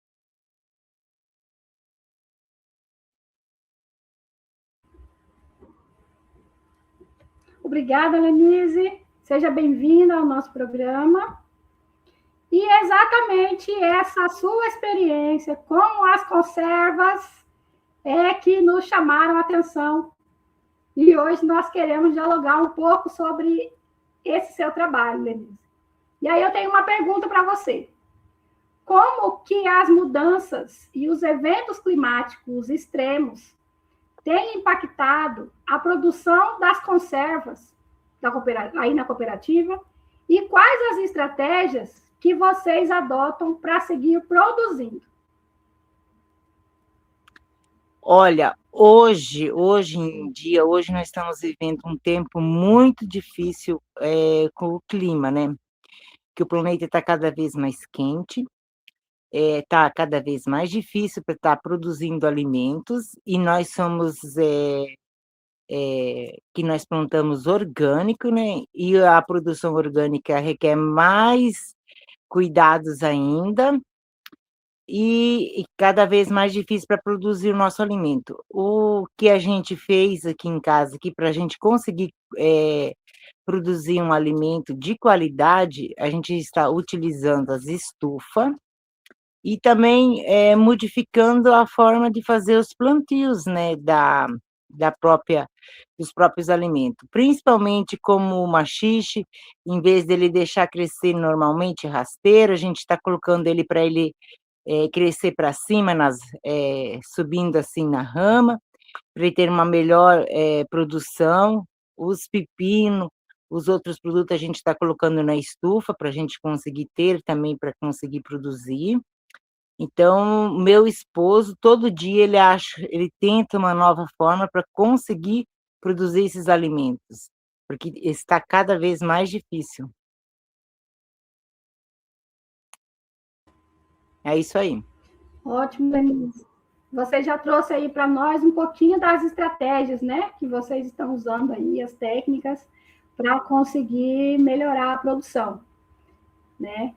Obrigada, Lenise. Seja bem-vinda ao nosso programa. E exatamente essa sua experiência com as conservas é que nos chamaram a atenção. E hoje nós queremos dialogar um pouco sobre esse seu trabalho, Lenise. E aí eu tenho uma pergunta para você. Como que as mudanças e os eventos climáticos extremos têm impactado a produção das conservas aí na cooperativa e quais as estratégias que vocês adotam para seguir produzindo? Olha, hoje em dia, hoje nós estamos vivendo um tempo muito difícil com o clima, né? Que o planeta está cada vez mais quente, está cada vez mais difícil para estar produzindo alimentos, e nós somos que nós plantamos orgânico, né? E a produção orgânica requer mais cuidados ainda, e cada vez mais difícil para produzir o nosso alimento. O que a gente fez aqui em casa, aqui para a gente conseguir produzir um alimento de qualidade, a gente está utilizando as estufas e também modificando a forma de fazer os plantios, né, dos próprios alimentos, principalmente como o maxixe, em vez dele deixar crescer normalmente rasteiro, a gente está colocando ele para ele crescer para cima, subindo assim na rama, para ele ter uma melhor produção. Os pepinos, os outros produtos a gente está colocando na estufa para a gente conseguir ter também, para conseguir produzir. Então, meu esposo, todo dia ele tenta uma nova forma para conseguir produzir esses alimentos, porque está cada vez mais difícil. É isso aí. Ótimo, Denise. Você já trouxe aí para nós um pouquinho das estratégias, né, que vocês estão usando aí, as técnicas, para conseguir melhorar a produção, né?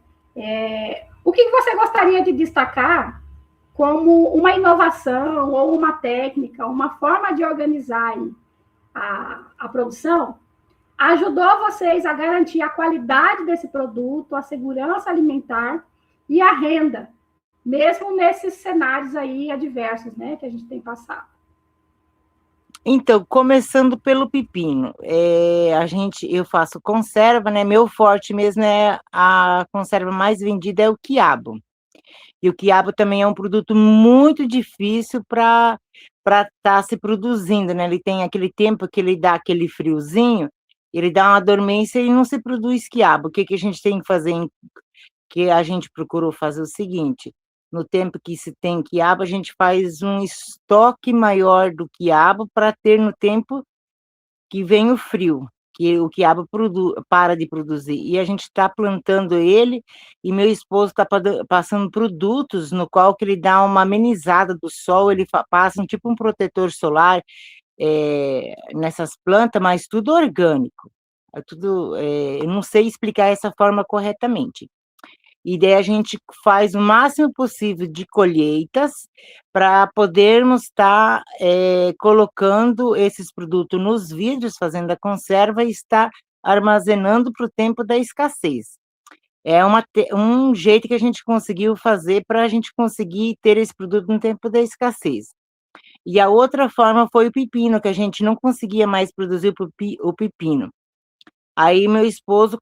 O que você gostaria de destacar como uma inovação ou uma técnica, uma forma de organizar aí a produção, ajudou vocês a garantir a qualidade desse produto, a segurança alimentar e a renda, mesmo nesses cenários aí adversos, né, que a gente tem passado? Então, começando pelo pepino, eu faço conserva, né? Meu forte mesmo é a conserva mais vendida é o quiabo. E o quiabo também é um produto muito difícil para estar se produzindo, né? Ele tem aquele tempo que ele dá aquele friozinho, ele dá uma dormência e não se produz quiabo. O que a gente tem que fazer? Que a gente procurou fazer o seguinte: no tempo que se tem quiabo, a gente faz um estoque maior do quiabo para ter no tempo que vem o frio, que o quiabo para de produzir. E a gente está plantando ele, e meu esposo está passando produtos no qual que ele dá uma amenizada do sol, ele passa tipo um protetor solar nessas plantas, mas tudo orgânico. Eu não sei explicar essa forma corretamente. E daí a gente faz o máximo possível de colheitas para podermos estar colocando esses produtos nos vidros, fazendo a conserva e estar armazenando para o tempo da escassez. É um jeito que a gente conseguiu fazer para a gente conseguir ter esse produto no tempo da escassez. E a outra forma foi o pepino, que a gente não conseguia mais produzir o pepino. Aí meu esposo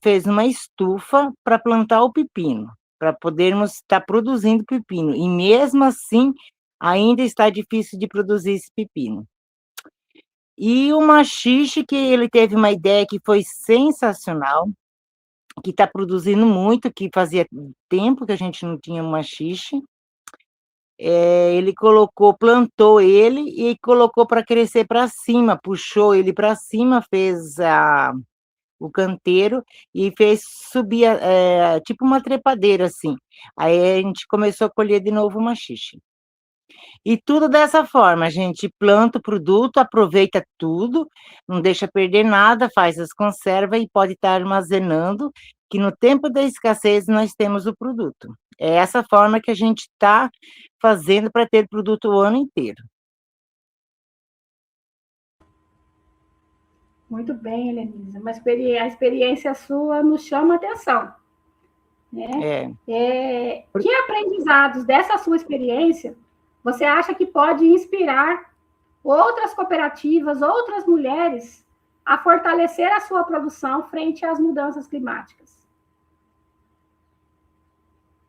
fez uma estufa para plantar o pepino, para podermos estar produzindo pepino. E mesmo assim, ainda está difícil de produzir esse pepino. E o maxixe, que ele teve uma ideia que foi sensacional, que está produzindo muito, que fazia tempo que a gente não tinha um maxixe. Ele plantou ele e colocou para crescer para cima, puxou ele para cima, fez o canteiro e fez subir, tipo uma trepadeira, assim. Aí a gente começou a colher de novo o maxixe. E tudo dessa forma, a gente planta o produto, aproveita tudo, não deixa perder nada, faz as conservas e pode estar armazenando, que no tempo da escassez nós temos o produto. É essa forma que a gente está fazendo para ter produto o ano inteiro. Muito bem, Helenisa. A experiência sua nos chama a atenção. Né? Que aprendizados dessa sua experiência você acha que pode inspirar outras cooperativas, outras mulheres a fortalecer a sua produção frente às mudanças climáticas?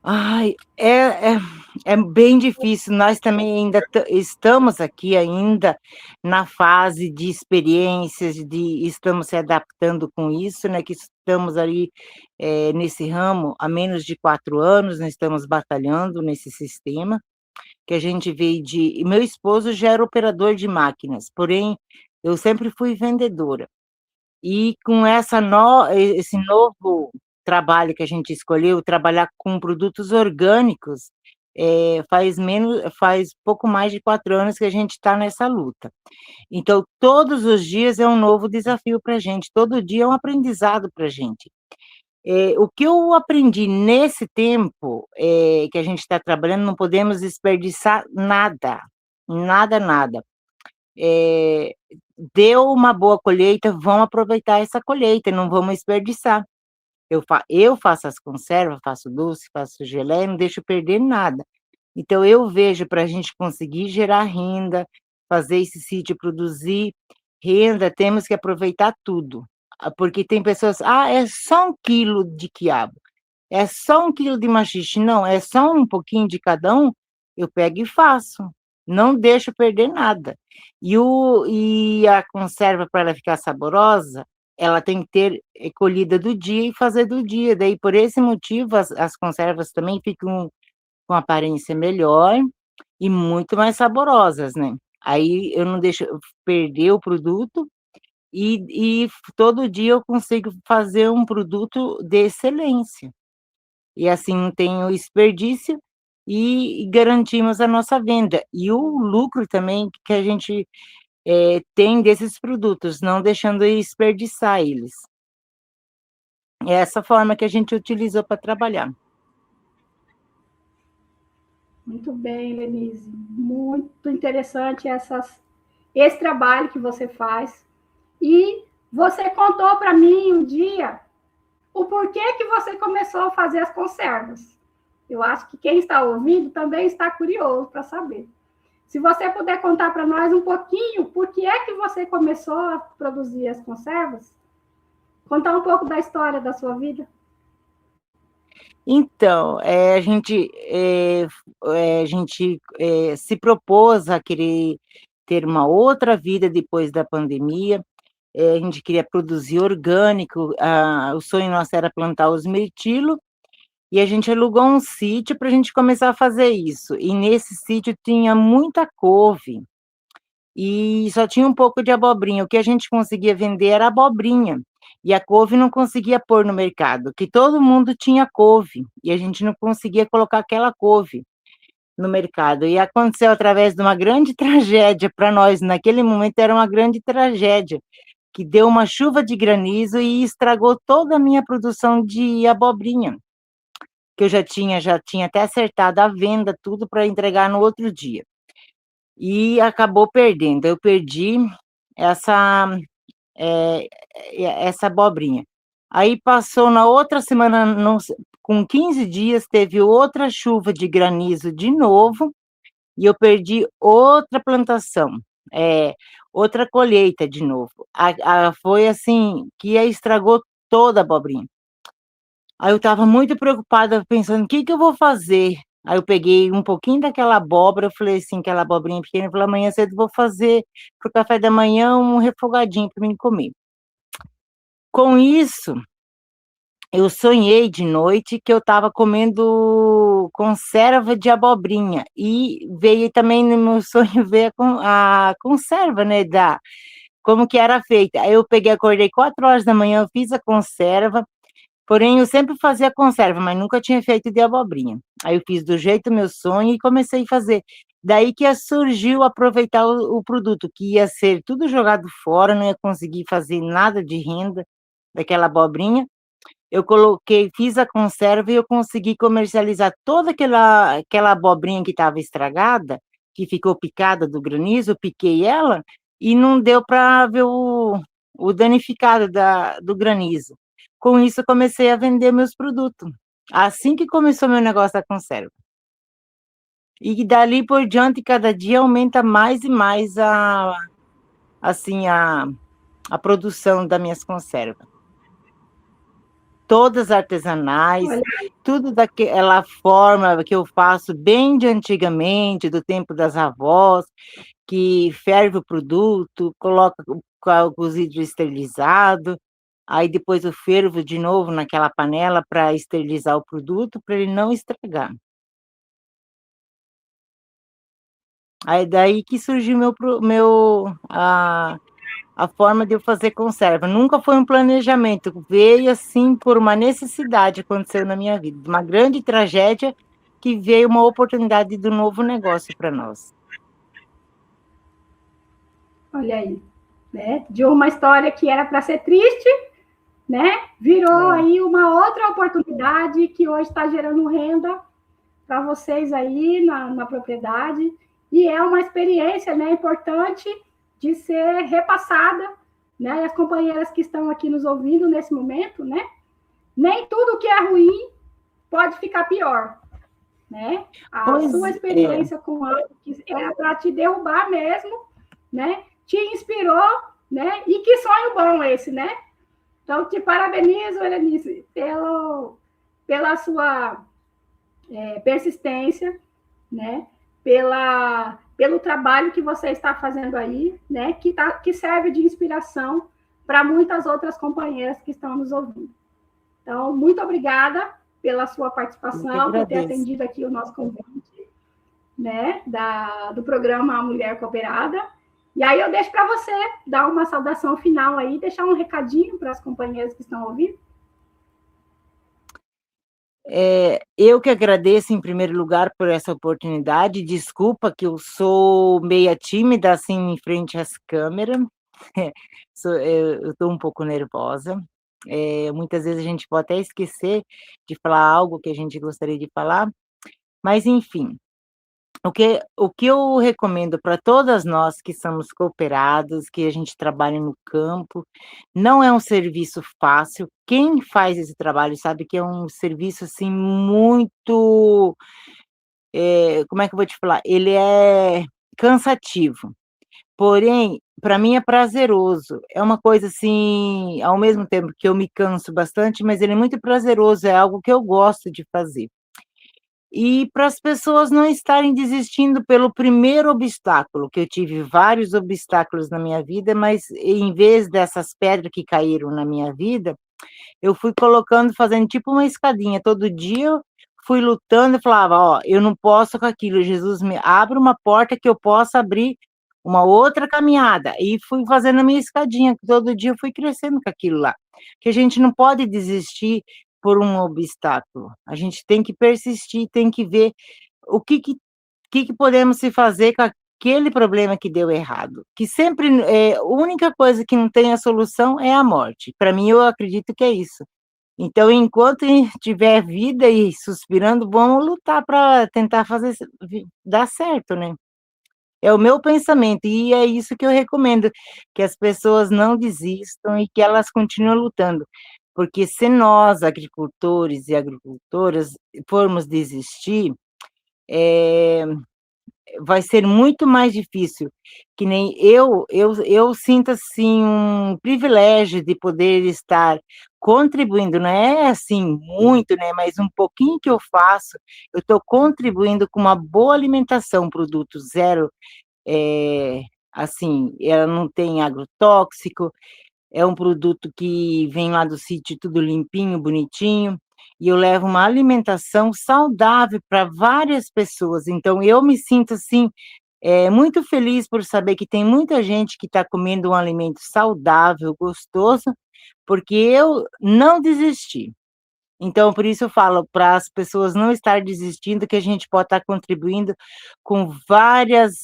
Ai, é bem difícil. Nós também ainda estamos aqui ainda na fase de experiências, estamos se adaptando com isso, né? Que estamos ali nesse ramo há menos de 4 anos, nós estamos batalhando nesse sistema, que a gente veio de... Meu esposo já era operador de máquinas, porém, eu sempre fui vendedora. E com esse novo trabalho que a gente escolheu, trabalhar com produtos orgânicos, faz pouco mais de 4 anos que a gente está nessa luta. Então, todos os dias é um novo desafio para a gente, todo dia é um aprendizado para a gente. O que eu aprendi nesse tempo que a gente está trabalhando, não podemos desperdiçar nada, nada, nada. Deu uma boa colheita, vamos aproveitar essa colheita, não vamos desperdiçar. Eu faço as conservas, faço doce, faço geleia, não deixo perder nada. Então, eu vejo para a gente conseguir gerar renda, fazer esse sítio produzir renda, temos que aproveitar tudo. Porque tem pessoas, é só 1 quilo de quiabo, é só 1 quilo de maxixe. Não, é só um pouquinho de cada um, eu pego e faço. Não deixo perder nada. E a conserva, para ela ficar saborosa, ela tem que ter colhida do dia e fazer do dia. Daí, por esse motivo, as conservas também ficam com aparência melhor e muito mais saborosas, né? Aí eu não deixo perder o produto e todo dia eu consigo fazer um produto de excelência. E assim não tem o desperdício e garantimos a nossa venda. E o lucro também que a gente tem desses produtos, não deixando desperdiçar eles. É essa forma que a gente utilizou para trabalhar. Muito bem, Lenise. Muito interessante esse trabalho que você faz. E você contou para mim um dia o porquê que você começou a fazer as conservas. Eu acho que quem está ouvindo também está curioso para saber. Se você puder contar para nós um pouquinho por que é que você começou a produzir as conservas, contar um pouco da história da sua vida. Então, a gente se propôs a querer ter uma outra vida depois da pandemia. A gente queria produzir orgânico, o sonho nosso era plantar os mirtilo, e a gente alugou um sítio para a gente começar a fazer isso. E nesse sítio tinha muita couve, e só tinha um pouco de abobrinha. O que a gente conseguia vender era abobrinha, e a couve não conseguia pôr no mercado, que todo mundo tinha couve, e a gente não conseguia colocar aquela couve no mercado. E aconteceu através de uma grande tragédia para nós, naquele momento era uma grande tragédia, que deu uma chuva de granizo e estragou toda a minha produção de abobrinha, que eu já tinha até acertado a venda, tudo para entregar no outro dia. E acabou perdendo. Eu perdi essa abobrinha. Aí passou na outra semana, com 15 dias, teve outra chuva de granizo de novo, e eu perdi outra plantação, outra colheita de novo. Foi assim, que estragou toda a abobrinha. Aí eu estava muito preocupada, pensando, o que eu vou fazer? Aí eu peguei um pouquinho daquela abóbora, eu falei assim, aquela abobrinha pequena, eu falei, amanhã cedo vou fazer para o café da manhã um refogadinho para mim comer. Com isso, eu sonhei de noite que eu estava comendo conserva de abobrinha, e veio também no meu sonho ver a conserva, né, como que era feita. Aí eu peguei, acordei 4 horas da manhã, eu fiz a conserva, porém eu sempre fazia conserva, mas nunca tinha feito de abobrinha. Aí eu fiz do jeito meu sonho e comecei a fazer. Daí que surgiu aproveitar o produto, que ia ser tudo jogado fora, não ia conseguir fazer nada de renda daquela abobrinha. Eu coloquei, fiz a conserva e eu consegui comercializar toda aquela abobrinha que estava estragada, que ficou picada do granizo, eu piquei ela e não deu para ver o danificado do granizo. Com isso, eu comecei a vender meus produtos. Assim que começou meu negócio da conserva. E dali por diante, cada dia aumenta mais e mais assim, a produção das minhas conservas. Todas artesanais, Olha, tudo daquela forma que eu faço bem de antigamente, do tempo das avós, que ferve o produto, coloca o cozido esterilizado, aí depois eu fervo de novo naquela panela para esterilizar o produto, para ele não estragar. Aí daí que surgiu a forma de eu fazer conserva. Nunca foi um planejamento, veio assim por uma necessidade, aconteceu na minha vida, uma grande tragédia que veio uma oportunidade do novo negócio para nós. olha aí, né? De uma história que era para ser triste, né? Virou aí uma outra oportunidade que hoje está gerando renda para vocês aí na propriedade, e é uma experiência, né, importante de ser repassada, né? E as companheiras que estão aqui nos ouvindo nesse momento, né? Nem tudo que é ruim pode ficar pior, né? A sua experiência com algo que era para te derrubar mesmo, né? Te inspirou, né? E que sonho bom esse, né? Então, te parabenizo, Helenice, pela sua persistência, né? Pelo trabalho que você está fazendo aí, né? Que serve de inspiração para muitas outras companheiras que estão nos ouvindo. Então, muito obrigada pela sua participação, por ter atendido aqui o nosso convite, né? Do programa A Mulher Cooperada. E aí eu deixo para você dar uma saudação final aí, deixar um recadinho para as companheiras que estão ouvindo. Eu que agradeço em primeiro lugar por essa oportunidade. Desculpa que eu sou meia tímida assim em frente às câmeras. Eu estou um pouco nervosa. Muitas vezes a gente pode até esquecer de falar algo que a gente gostaria de falar, mas enfim. O que eu recomendo para todas nós que somos cooperados, que a gente trabalha no campo, não é um serviço fácil. Quem faz esse trabalho sabe que é um serviço assim muito, como é que eu vou te falar? Ele é cansativo, porém, para mim é prazeroso. É uma coisa assim, ao mesmo tempo que eu me canso bastante, mas ele é muito prazeroso, é algo que eu gosto de fazer. E para as pessoas não estarem desistindo pelo primeiro obstáculo, que eu tive vários obstáculos na minha vida, mas em vez dessas pedras que caíram na minha vida, eu fui colocando, fazendo tipo uma escadinha. Todo dia eu fui lutando e falava, ó, eu não posso com aquilo, Jesus me abre uma porta que eu possa abrir uma outra caminhada. E fui fazendo a minha escadinha, todo dia eu fui crescendo com aquilo lá. Que a gente não pode desistir por um obstáculo. A gente tem que persistir, tem que ver o que podemos se fazer com aquele problema que deu errado. Que sempre, a única coisa que não tem a solução é a morte. Para mim, eu acredito que é isso. Então, enquanto tiver vida e suspirando, vamos lutar para tentar fazer dar certo, né? É o meu pensamento, e é isso que eu recomendo, que as pessoas não desistam e que elas continuem lutando. Porque se nós, agricultores e agricultoras, formos desistir, vai ser muito mais difícil. Que nem eu sinto assim um privilégio de poder estar contribuindo, não é assim muito, né, mas um pouquinho que eu faço, eu estou contribuindo com uma boa alimentação, produto zero, assim, ela não tem agrotóxico, É um produto que vem lá do sítio tudo limpinho, bonitinho, e eu levo uma alimentação saudável para várias pessoas. Então, eu me sinto, assim, muito feliz por saber que tem muita gente que está comendo um alimento saudável, gostoso, porque eu não desisti. Então, por isso eu falo para as pessoas não estarem desistindo, que a gente pode estar contribuindo com várias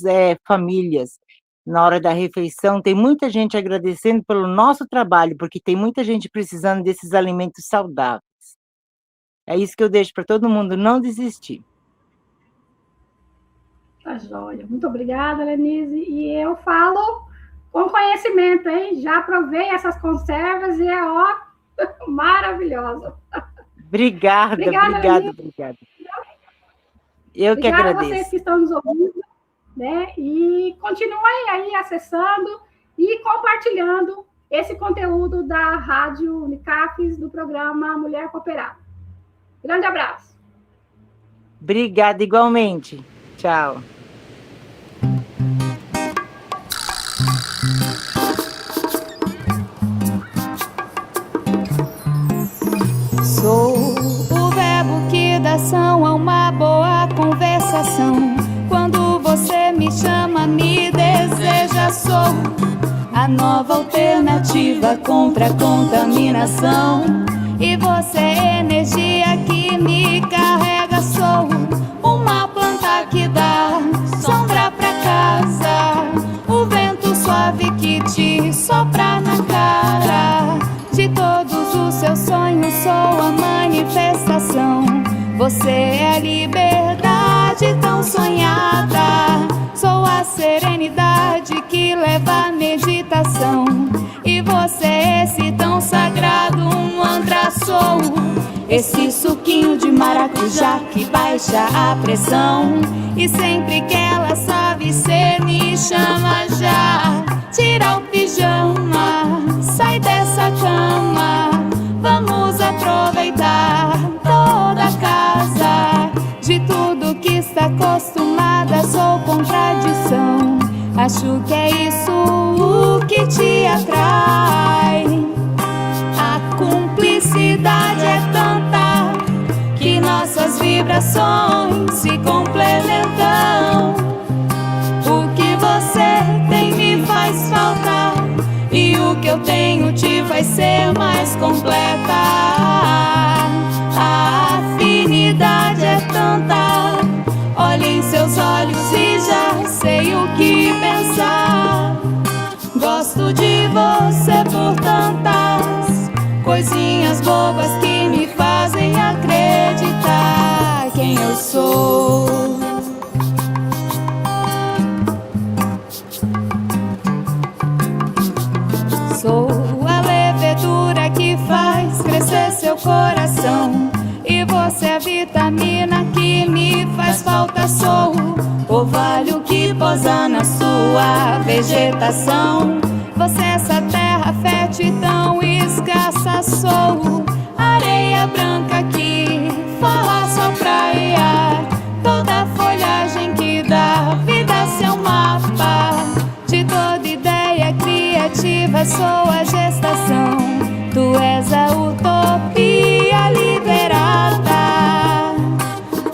famílias. Na hora da refeição, tem muita gente agradecendo pelo nosso trabalho, porque tem muita gente precisando desses alimentos saudáveis. É isso que eu deixo para todo mundo não desistir. Tá joia. Muito obrigada, Lenise. E eu falo com conhecimento, hein? Já provei essas conservas e maravilhosa. Obrigada. Eu que agradeço. Obrigada a vocês que estão nos ouvindo, né? E continuem aí acessando e compartilhando esse conteúdo da Rádio Unicafes, do programa Mulher Cooperada. Grande abraço. Obrigada, igualmente. Tchau. Sou o verbo que dá ação a uma boa conversação. Quando você me chama, me deseja, sou a nova alternativa contra a contaminação. E você é energia que me carrega, sou uma planta que dá sombra pra casa, o vento suave que te sopra na cara. De todos os seus sonhos sou a manifestação. Você é a liberdade tão sonhada. Sou a serenidade que leva a meditação. E você é esse tão sagrado mantra, sou esse suquinho de maracujá que baixa a pressão. E sempre que ela sabe ser, me chama já. Tira o pijama, sai dessa cama. Vamos aproveitar toda a casa. De tudo que está acostumada, sou contradição. Acho que é isso o que te atrai. A cumplicidade é tanta que nossas vibrações se complementam. O que você tem me faz falta, e o que eu tenho te faz ser mais completa. A afinidade é tanta, olho em seus olhos e já sei o que pensar. Gosto de você por tantas coisinhas bobas que me fazem acreditar quem eu sou. Sou a levedura que faz crescer seu coração. E você é a vitamina que me faz falta, sou orvalho que posa na sua vegetação. Você é essa terra fértil tão escassa, sou areia branca que fala sua praia. Toda folhagem que dá vida a seu mapa. De toda ideia criativa sou a gestação. Tu és a utopia liberada.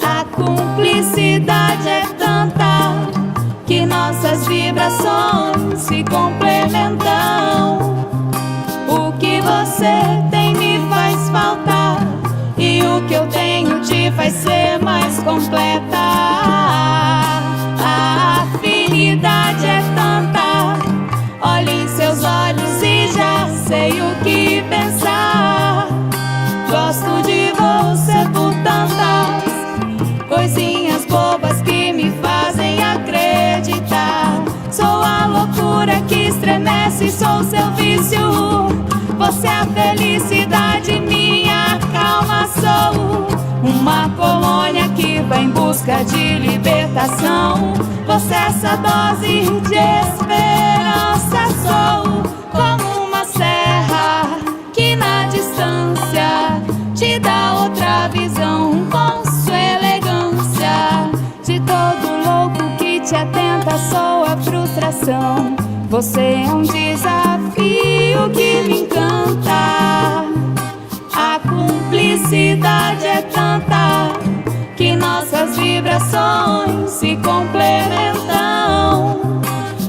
A cumplicidade é tanta que nossas vibrações se complementam. O que você tem me faz falta, e o que eu tenho te faz ser mais completa. A afinidade é tanta, olho em seus olhos e já sei o que pensar. Gosto de você por tantas coisinhas bobas que me fazem acreditar. Sou a loucura que estremece, sou seu vício. Você é a felicidade, minha calma, sou uma colônia que vai em busca de libertação. Você é essa dose de esperança, sou como uma serra que na distância te dá outra visão. Com sua elegância, de todo louco que te atenta, sou a frustração. Você é um desafio que me encanta. A cumplicidade é tanta que nossas vibrações se complementam.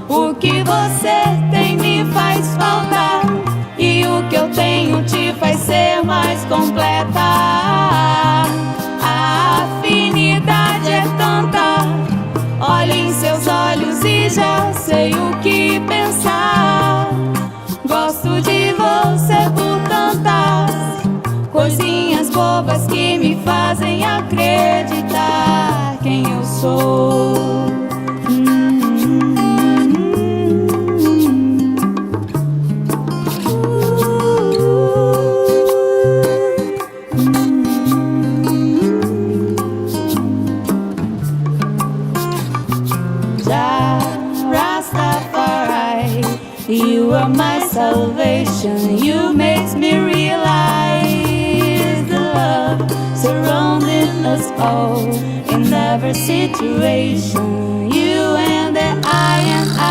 O que você tem me faz falta e o que eu tenho te faz ser mais completa. A afinidade é tanta, olho em seus olhos e já sei o que pensar. Gosto de você por tantas coisinhas bobas que me fazem acreditar quem eu sou. You are my salvation. You make me realize the love surrounding us all in every situation. You and I and I.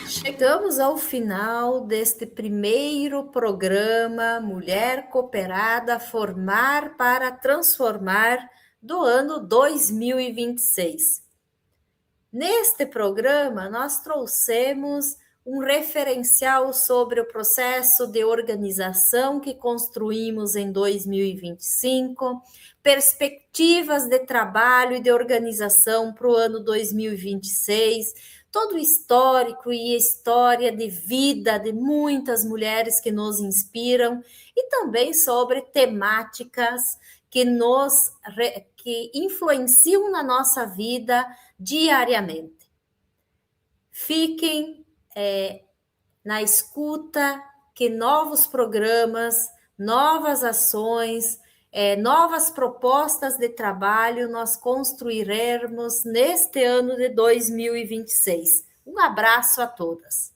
Chegamos ao final deste primeiro programa Mulher Cooperada Formar para Transformar do ano 2026. Neste programa, nós trouxemos um referencial sobre o processo de organização que construímos em 2025, perspectivas de trabalho e de organização para o ano 2026, todo o histórico e história de vida de muitas mulheres que nos inspiram e também sobre temáticas que influenciam na nossa vida diariamente. Fiquem na escuta que novos programas, novas ações, novas propostas de trabalho nós construiremos neste ano de 2026. Um abraço a todas.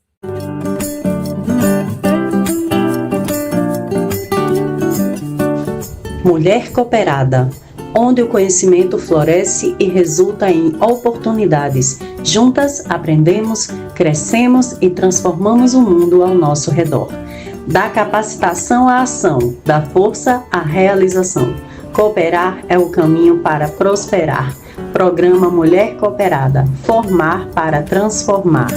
Mulher Cooperada, onde o conhecimento floresce e resulta em oportunidades. Juntas aprendemos, crescemos e transformamos o mundo ao nosso redor. Da capacitação à ação, da força à realização. Cooperar é o caminho para prosperar. Programa Mulher Cooperada. Formar para transformar.